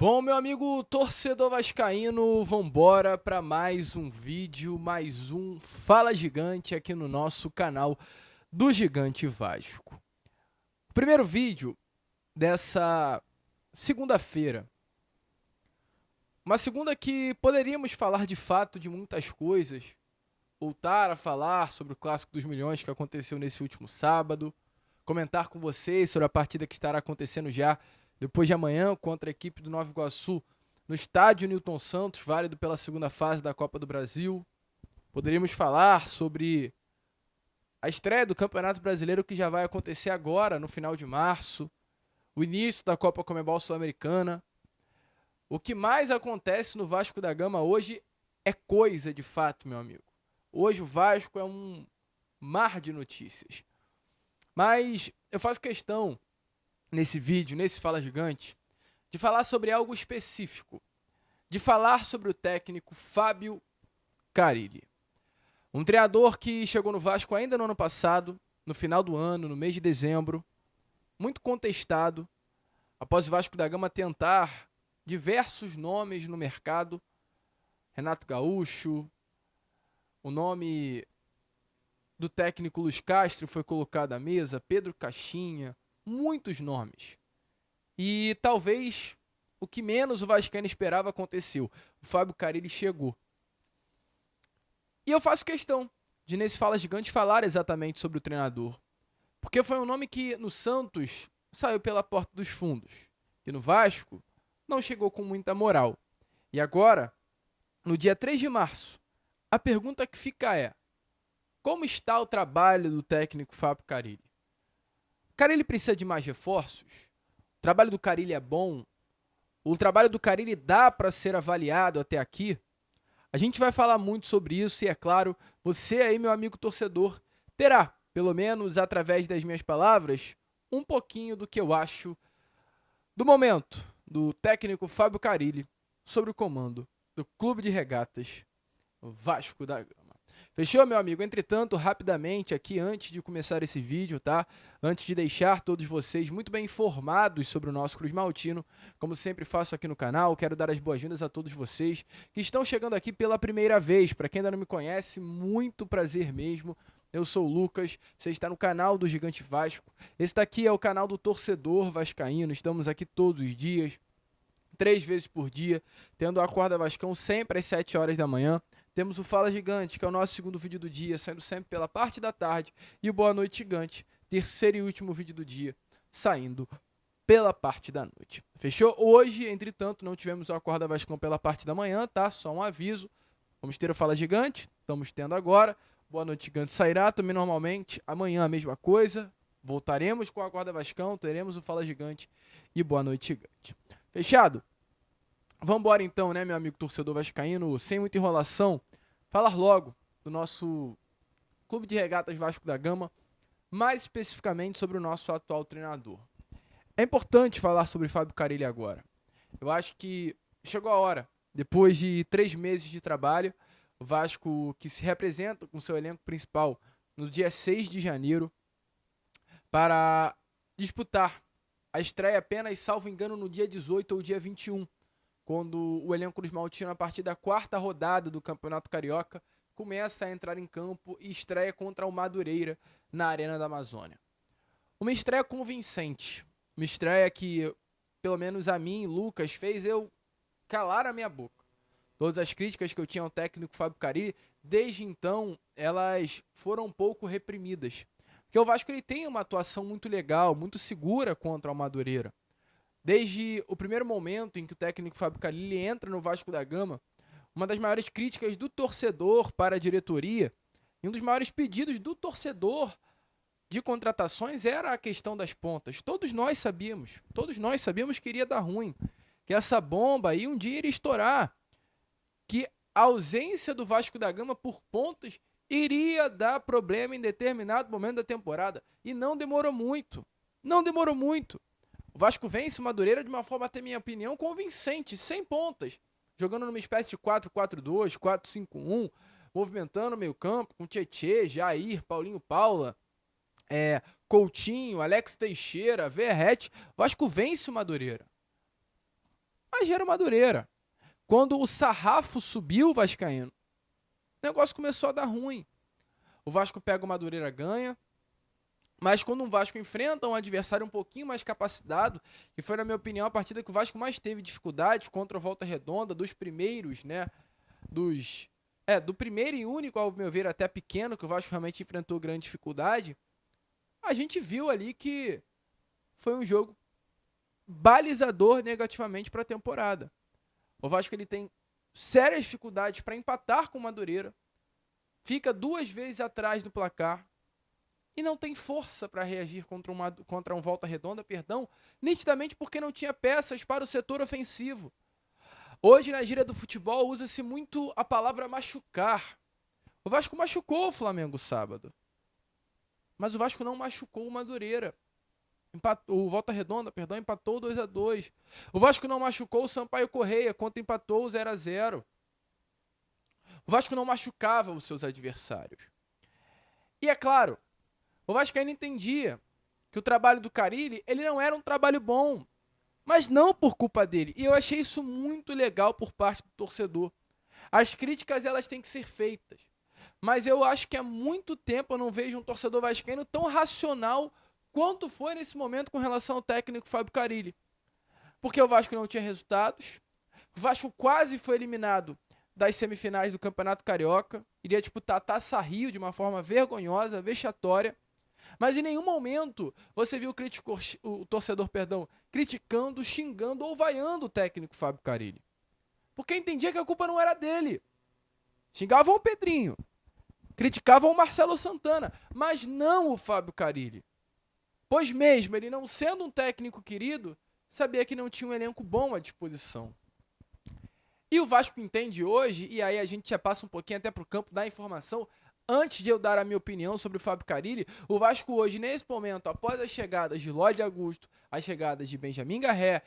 Bom, meu amigo torcedor vascaíno, vambora para mais um vídeo, mais um Fala Gigante aqui no nosso canal do Gigante Vasco. O primeiro vídeo dessa segunda-feira. Uma segunda que poderíamos falar de fato de muitas coisas, voltar a falar sobre o Clássico dos Milhões que aconteceu nesse último sábado, comentar com vocês sobre a partida que estará acontecendo já depois de amanhã contra a equipe do Nova Iguaçu no estádio Newton Santos, válido pela segunda fase da Copa do Brasil. Poderíamos falar sobre a estreia do Campeonato Brasileiro que já vai acontecer agora, no final de março, o início da Copa Comebol Sul-Americana. O que mais acontece no Vasco da Gama hoje é coisa de fato, meu amigo. Hoje o Vasco é um mar de notícias. Mas eu faço questão, nesse vídeo, nesse Fala Gigante, de falar sobre algo específico. De falar sobre o técnico Fábio Carille. Um treinador que chegou no Vasco ainda no ano passado, no final do ano, no mês de dezembro, muito contestado, após o Vasco da Gama tentar diversos nomes no mercado. Renato Gaúcho, o nome do técnico Luiz Castro foi colocado à mesa, Pedro Caixinha, muitos nomes. E talvez o que menos o vascaíno esperava aconteceu. O Fábio Carille chegou. E eu faço questão de, nesse Fala Gigante, falar exatamente sobre o treinador. Porque foi um nome que no Santos saiu pela porta dos fundos. E no Vasco não chegou com muita moral. E agora, no dia 3 de março, a pergunta que fica é: como está o trabalho do técnico Fábio Carille? O Carille precisa de mais reforços? O trabalho do Carille é bom? O trabalho do Carille dá para ser avaliado até aqui? A gente vai falar muito sobre isso e, é claro, você aí, meu amigo torcedor, terá, pelo menos através das minhas palavras, um pouquinho do que eu acho do momento do técnico Fábio Carille sobre o comando do Clube de Regatas Vasco da Gama. Fechou, meu amigo? Entretanto, rapidamente aqui, antes de começar esse vídeo, tá? Antes de deixar todos vocês muito bem informados sobre o nosso Cruz Maltino, como sempre faço aqui no canal, quero dar as boas-vindas a todos vocês que estão chegando aqui pela primeira vez. Para quem ainda não me conhece, muito prazer mesmo. Eu sou o Lucas, você está no canal do Gigante Vasco. Esse daqui é o canal do torcedor vascaíno. Estamos aqui todos os dias, 3 vezes por dia, tendo a Acorda Vascão sempre às 7 horas da manhã. Temos o Fala Gigante, que é o nosso segundo vídeo do dia, saindo sempre pela parte da tarde. E o Boa Noite Gigante, terceiro e último vídeo do dia, saindo pela parte da noite. Fechou? Hoje, entretanto, não tivemos o Acorda Vascão pela parte da manhã, tá? Só um aviso. Vamos ter o Fala Gigante, estamos tendo agora. Boa Noite Gigante sairá também normalmente. Amanhã a mesma coisa. Voltaremos com o Acorda Vascão, teremos o Fala Gigante e Boa Noite Gigante. Fechado? Vambora então, né, meu amigo torcedor vascaíno, sem muita enrolação, falar logo do nosso Clube de Regatas Vasco da Gama, mais especificamente sobre o nosso atual treinador. É importante falar sobre Fábio Carille agora. Eu acho que chegou a hora, depois de 3 meses de trabalho, o Vasco, que se representa com seu elenco principal no dia 6 de janeiro, para disputar a estreia apenas, salvo engano, no dia 18 ou dia 21, quando o elenco Cruz Maltino, a partir da 4ª rodada do Campeonato Carioca, começa a entrar em campo e estreia contra o Madureira na Arena da Amazônia. Uma estreia convincente, uma estreia que, pelo menos a mim, Lucas, fez eu calar a minha boca. Todas as críticas que eu tinha ao técnico Fábio Carille, desde então, elas foram um pouco reprimidas. Porque o Vasco ele tem uma atuação muito legal, muito segura contra o Madureira. Desde o primeiro momento em que o técnico Fábio Carille entra no Vasco da Gama, uma das maiores críticas do torcedor para a diretoria e um dos maiores pedidos do torcedor de contratações era a questão das pontas. Todos nós sabíamos que iria dar ruim, que essa bomba aí um dia iria estourar, que a ausência do Vasco da Gama por pontas iria dar problema em determinado momento da temporada. E não demorou muito. Não demorou muito. O Vasco vence o Madureira de uma forma, até minha opinião, convincente, sem pontas. Jogando numa espécie de 4-4-2, 4-5-1, movimentando o meio campo, com Tietê, Jair, Paulinho Paula, Coutinho, Alex Teixeira, Verrete. O Vasco vence o Madureira. mas era o Madureira. Quando o sarrafo subiu, vascaíno, o negócio começou a dar ruim. O Vasco pega o Madureira, ganha. Mas quando um Vasco enfrenta um adversário um pouquinho mais capacitado, que foi, na minha opinião, a partida que o Vasco mais teve dificuldades contra o Volta Redonda, dos primeiros, né? Do primeiro e único, ao meu ver, até pequeno, que o Vasco realmente enfrentou grande dificuldade, a gente viu ali que foi um jogo balizador negativamente para a temporada. O Vasco ele tem sérias dificuldades para empatar com o Madureira, fica 2 vezes atrás do placar e não tem força para reagir contra um Volta Redonda, nitidamente porque não tinha peças para o setor ofensivo. Hoje, na gíria do futebol, usa-se muito a palavra machucar. O Vasco machucou o Flamengo sábado, mas o Vasco não machucou o Madureira. O Volta Redonda, empatou 2-2. O Vasco não machucou o Sampaio Correia, quando empatou 0-0. O Vasco não machucava os seus adversários. E é claro, o vascaíno entendia que o trabalho do Carille, ele não era um trabalho bom, mas não por culpa dele. E eu achei isso muito legal por parte do torcedor. As críticas, elas têm que ser feitas. Mas eu acho que há muito tempo eu não vejo um torcedor vascaíno tão racional quanto foi nesse momento com relação ao técnico Fábio Carille. Porque o Vasco não tinha resultados, o Vasco quase foi eliminado das semifinais do Campeonato Carioca, iria disputar a Taça Rio de uma forma vergonhosa, vexatória, mas em nenhum momento você viu o torcedor criticando, xingando ou vaiando o técnico Fábio Carille. Porque entendia que a culpa não era dele. Xingavam o Pedrinho, criticavam o Marcelo Santana, mas não o Fábio Carille. Pois mesmo, ele não sendo um técnico querido, sabia que não tinha um elenco bom à disposição. E o Vasco entende hoje, e aí a gente já passa um pouquinho até para o campo da informação, antes de eu dar a minha opinião sobre o Fábio Carille, o Vasco hoje, nesse momento, após as chegadas de Lloyd Augusto, as chegadas de Benjamin Garré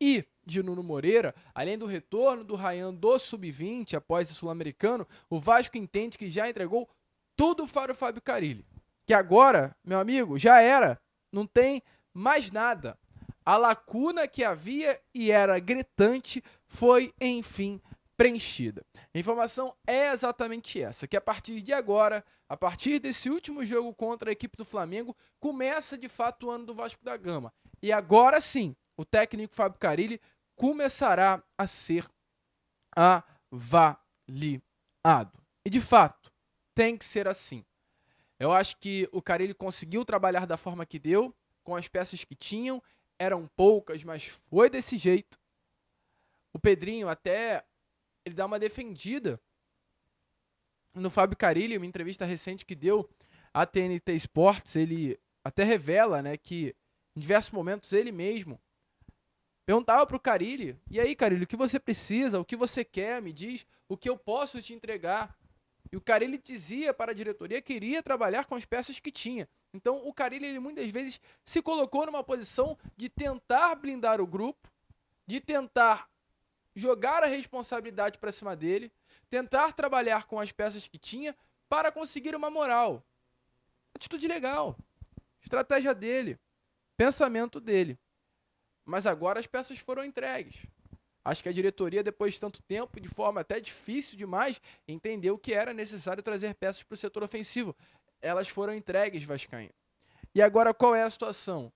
e de Nuno Moreira, além do retorno do Ryan do Sub-20 após o Sul-Americano, o Vasco entende que já entregou tudo para o Fábio Carille. Que agora, meu amigo, já era, não tem mais nada. A lacuna que havia e era gritante foi, enfim, preenchida. A informação é exatamente essa, que a partir de agora, a partir desse último jogo contra a equipe do Flamengo, começa de fato o ano do Vasco da Gama. E agora sim, o técnico Fábio Carille começará a ser avaliado. E de fato, tem que ser assim. Eu acho que o Carille conseguiu trabalhar da forma que deu, com as peças que tinham, eram poucas, mas foi desse jeito. O Pedrinho até ele dá uma defendida no Fábio Carille, uma entrevista recente que deu à TNT Sports, ele até revela, né, que em diversos momentos ele mesmo perguntava para o Carille, e aí Carille, o que você precisa, o que você quer, me diz, o que eu posso te entregar. E o Carille dizia para a diretoria que iria trabalhar com as peças que tinha. Então o Carille, ele muitas vezes se colocou numa posição de tentar blindar o grupo, de tentar jogar a responsabilidade para cima dele, tentar trabalhar com as peças que tinha para conseguir uma moral. Atitude legal, estratégia dele, pensamento dele. Mas agora as peças foram entregues. Acho que a diretoria, depois de tanto tempo, de forma até difícil demais, entendeu que era necessário trazer peças para o setor ofensivo. Elas foram entregues, vascaíno. E agora qual é a situação?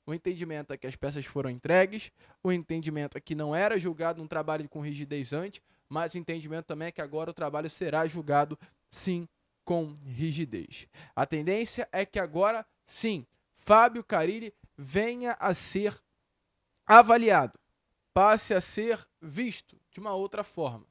O entendimento é que as peças foram entregues, o entendimento é que não era julgado um trabalho com rigidez antes, mas o entendimento também é que agora o trabalho será julgado, sim, com rigidez. A tendência é que agora, sim, Fábio Carille venha a ser avaliado, passe a ser visto de uma outra forma.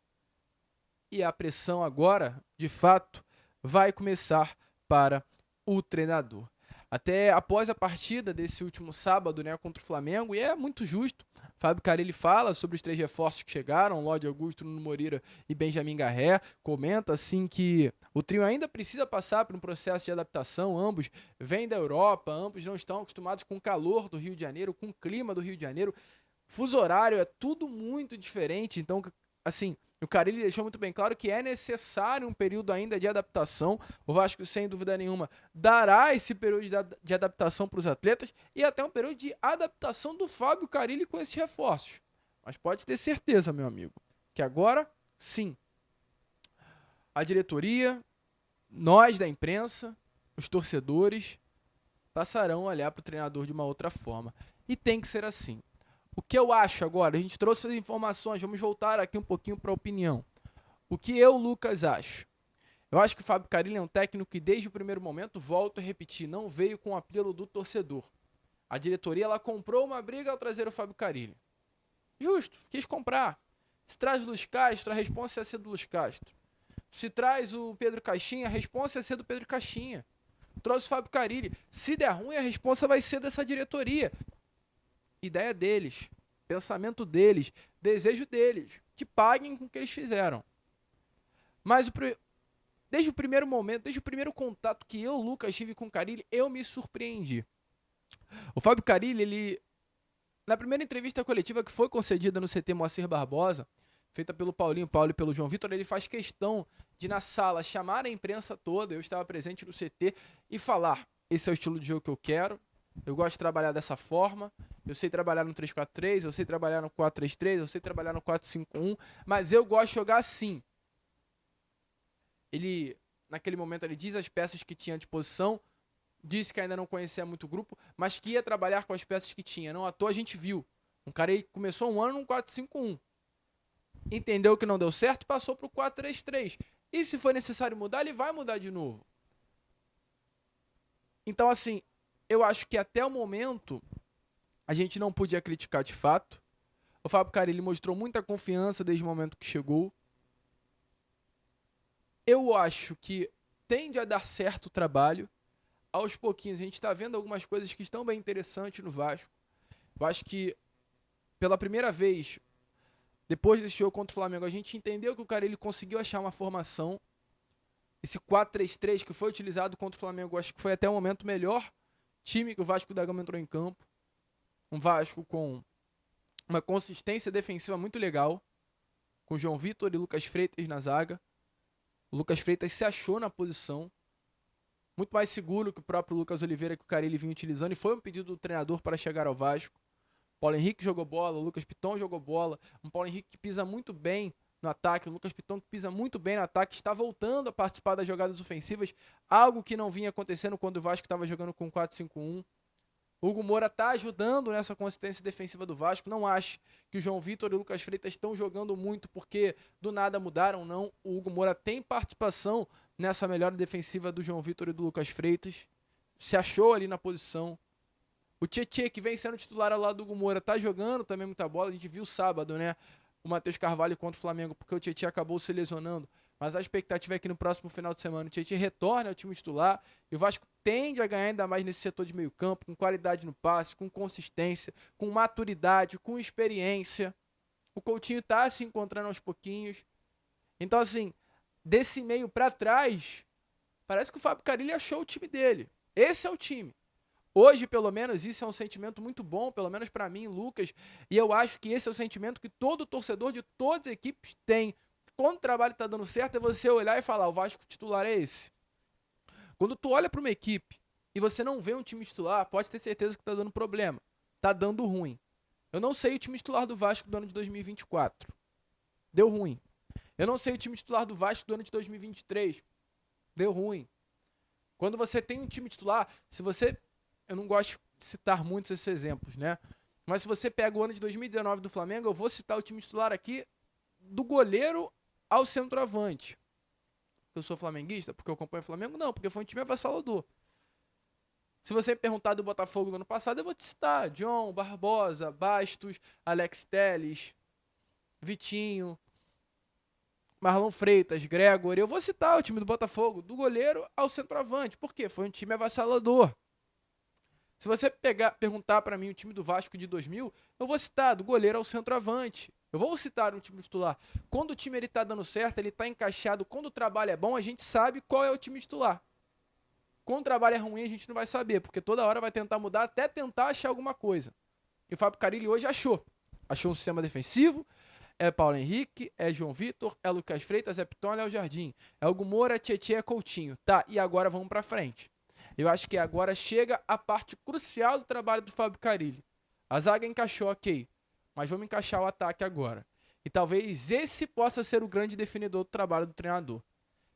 E a pressão agora, de fato, vai começar para o treinador. Até após a partida desse último sábado, né, contra o Flamengo, e é muito justo, Fábio Carille fala sobre os 3 reforços que chegaram, Lloyd Augusto, Nuno Moreira e Benjamin Garré, comenta assim que o trio ainda precisa passar por um processo de adaptação, ambos vêm da Europa, ambos não estão acostumados com o calor do Rio de Janeiro, com o clima do Rio de Janeiro, fuso horário é tudo muito diferente, então, assim, o Carille deixou muito bem claro que é necessário um período ainda de adaptação. O Vasco, sem dúvida nenhuma, dará esse período de adaptação para os atletas e até um período de adaptação do Fábio Carille com esses reforços. Mas pode ter certeza, meu amigo, que agora, sim, a diretoria, nós da imprensa, os torcedores, passarão a olhar para o treinador de uma outra forma. E tem que ser assim. O que eu acho agora, a gente trouxe as informações, vamos voltar aqui um pouquinho para a opinião. O que eu, Lucas, acho? Eu acho que o Fábio Carille é um técnico que desde o primeiro momento, volto a repetir, não veio com o apelo do torcedor. A diretoria ela comprou uma briga ao trazer o Fábio Carille. Justo, quis comprar. Se traz o Luiz Castro, a responsa é ser do Luiz Castro. Se traz o Pedro Caixinha, a responsa é ser do Pedro Caixinha. Trouxe o Fábio Carille. Se der ruim, a responsa vai ser dessa diretoria. Ideia deles, pensamento deles, desejo deles. Que paguem com o que eles fizeram. Mas desde o primeiro momento, desde o primeiro contato que eu, Lucas, tive com o Carille, eu me surpreendi. O Fábio Carille, ele, na primeira entrevista coletiva que foi concedida no CT Moacir Barbosa, feita pelo Paulinho Paulo e pelo João Vitor, ele faz questão de, na sala, chamar a imprensa toda, eu estava presente no CT, e falar, esse é o estilo de jogo que eu quero, eu gosto de trabalhar dessa forma, eu sei trabalhar no 3-4-3, eu sei trabalhar no 4-3-3, eu sei trabalhar no 4-5-1, mas eu gosto de jogar assim. Ele, naquele momento, ele diz as peças que tinha à disposição, disse que ainda não conhecia muito o grupo, mas que ia trabalhar com as peças que tinha. Não à toa a gente viu. Um cara aí começou um ano num 4-5-1. Entendeu que não deu certo, passou para o 4-3-3. E se for necessário mudar, ele vai mudar de novo. Então, assim, eu acho que até o momento a gente não podia criticar de fato. O Fábio Carille mostrou muita confiança desde o momento que chegou. Eu acho que tende a dar certo o trabalho. Aos pouquinhos, a gente está vendo algumas coisas que estão bem interessantes no Vasco. Eu acho que, pela primeira vez, depois desse jogo contra o Flamengo, a gente entendeu que o Carille conseguiu achar uma formação. Esse 4-3-3 que foi utilizado contra o Flamengo, acho que foi até o momento o melhor time que o Vasco da Gama entrou em campo. Um Vasco com uma consistência defensiva muito legal, com João Vitor e Lucas Freitas na zaga. O Lucas Freitas se achou na posição, muito mais seguro que o próprio Lucas Oliveira, que o Carille vinha utilizando, e foi um pedido do treinador para chegar ao Vasco. Paulo Henrique jogou bola, o Lucas Piton jogou bola, um Paulo Henrique que pisa muito bem no ataque, o Lucas Piton que pisa muito bem no ataque, está voltando a participar das jogadas ofensivas, algo que não vinha acontecendo quando o Vasco estava jogando com 4-5-1. O Hugo Moura está ajudando nessa consistência defensiva do Vasco. Não acho que o João Vitor e o Lucas Freitas estão jogando muito porque do nada mudaram, não. O Hugo Moura tem participação nessa melhora defensiva do João Vitor e do Lucas Freitas. Se achou ali na posição. O Tietê, que vem sendo titular ao lado do Hugo Moura, tá jogando também muita bola. A gente viu sábado, né? O Matheus Carvalho contra o Flamengo, porque o Tietê acabou se lesionando. Mas a expectativa é que no próximo final de semana o Tietê retorne ao time titular. E o Vasco tende a ganhar ainda mais nesse setor de meio campo, com qualidade no passe, com consistência, com maturidade, com experiência. O Coutinho tá se encontrando aos pouquinhos. Então, assim, desse meio para trás, parece que o Fábio Carille achou o time dele. Esse é o time. Hoje, pelo menos, isso é um sentimento muito bom, pelo menos para mim, Lucas, e eu acho que esse é o sentimento que todo torcedor de todas as equipes tem. Quando o trabalho está dando certo, é você olhar e falar, o Vasco titular é esse. Quando tu olha para uma equipe e você não vê um time titular, pode ter certeza que está dando problema, está dando ruim. Eu não sei o time titular do Vasco do ano de 2024. Deu ruim. Eu não sei o time titular do Vasco do ano de 2023. Deu ruim. Quando você tem um time titular, se você... Eu não gosto de citar muitos esses exemplos, né? Mas se você pega o ano de 2019 do Flamengo, eu vou citar o time titular aqui do goleiro ao centroavante. Eu sou flamenguista porque eu acompanho o Flamengo? Não, porque foi um time avassalador. Se você me perguntar do Botafogo do ano passado, eu vou te citar John, Barbosa, Bastos, Alex Telles, Vitinho, Marlon Freitas, Gregory. Eu vou citar o time do Botafogo, do goleiro ao centroavante. Por quê? Foi um time avassalador. Se você perguntar para mim o time do Vasco de 2000, eu vou citar do goleiro ao centroavante. Eu vou citar um time titular. Quando o time está dando certo, ele está encaixado. Quando o trabalho é bom, a gente sabe qual é o time titular. Quando o trabalho é ruim, a gente não vai saber, porque toda hora vai tentar mudar até tentar achar alguma coisa. E o Fábio Carille hoje achou. Achou um sistema defensivo. É Paulo Henrique, é João Vitor, é Lucas Freitas, é Piton, é o Jardim. É Hugo Moura, é Tietê, é Coutinho. Tá, e agora vamos para frente. Eu acho que agora chega a parte crucial do trabalho do Fábio Carille. A zaga encaixou, ok. mas vamos encaixar o ataque agora. E talvez esse possa ser o grande definidor do trabalho do treinador.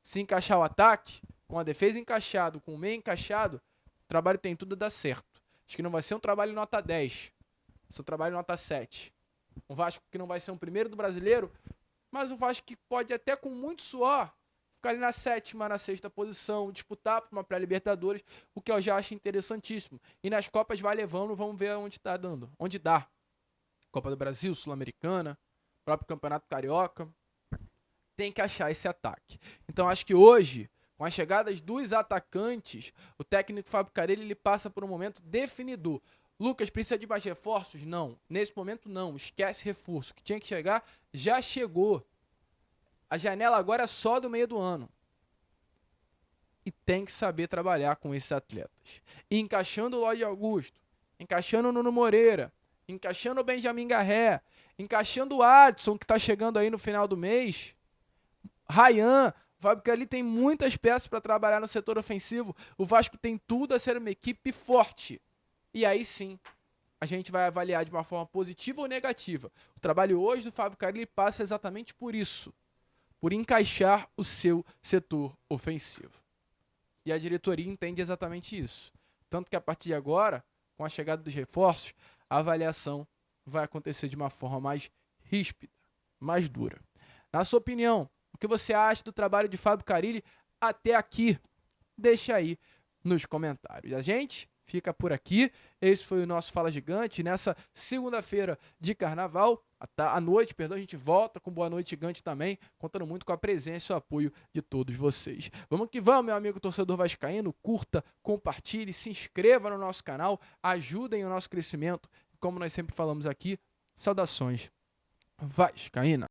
Se encaixar o ataque, com a defesa encaixado, com o meio encaixado, o trabalho tem tudo a dar certo. Acho que não vai ser um trabalho nota 10, vai ser um trabalho nota 7. Um Vasco que não vai ser um primeiro do brasileiro, mas um Vasco que pode até com muito suor ficar ali na 7ª, na 6ª posição, disputar para uma pré-Libertadores, o que eu já acho interessantíssimo. E nas Copas vai levando, vamos ver onde tá dando, onde dá. Copa do Brasil, Sul-Americana, próprio Campeonato Carioca, tem que achar esse ataque. Então acho que hoje, com as chegadas dos atacantes, o técnico Fábio Carille ele passa por um momento definidor. Lucas, precisa de mais reforços? Não. Nesse momento não, esquece reforço. O que tinha que chegar, já chegou. A janela agora é só do meio do ano. E tem que saber trabalhar com esses atletas. E encaixando o Lloyd Augusto, encaixando o Nuno Moreira, encaixando o Benjamin Garré, encaixando o Adson, que está chegando aí no final do mês, Ryan, o Fábio Carille tem muitas peças para trabalhar no setor ofensivo. O Vasco tem tudo a ser uma equipe forte. E aí sim, a gente vai avaliar de uma forma positiva ou negativa. O trabalho hoje do Fábio Carille passa exatamente por isso, por encaixar o seu setor ofensivo. E a diretoria entende exatamente isso. Tanto que a partir de agora, com a chegada dos reforços, a avaliação vai acontecer de uma forma mais ríspida, mais dura. Na sua opinião, o que você acha do trabalho de Fábio Carille até aqui? Deixa aí nos comentários. A gente fica por aqui. Esse foi o nosso Fala Gigante. Nessa segunda-feira de carnaval, à noite, a gente volta com Boa Noite Gigante também, contando muito com a presença e o apoio de todos vocês. Vamos que vamos, meu amigo torcedor vascaíno. Curta, compartilhe, se inscreva no nosso canal, ajudem o nosso crescimento. Como nós sempre falamos aqui, saudações vascaína.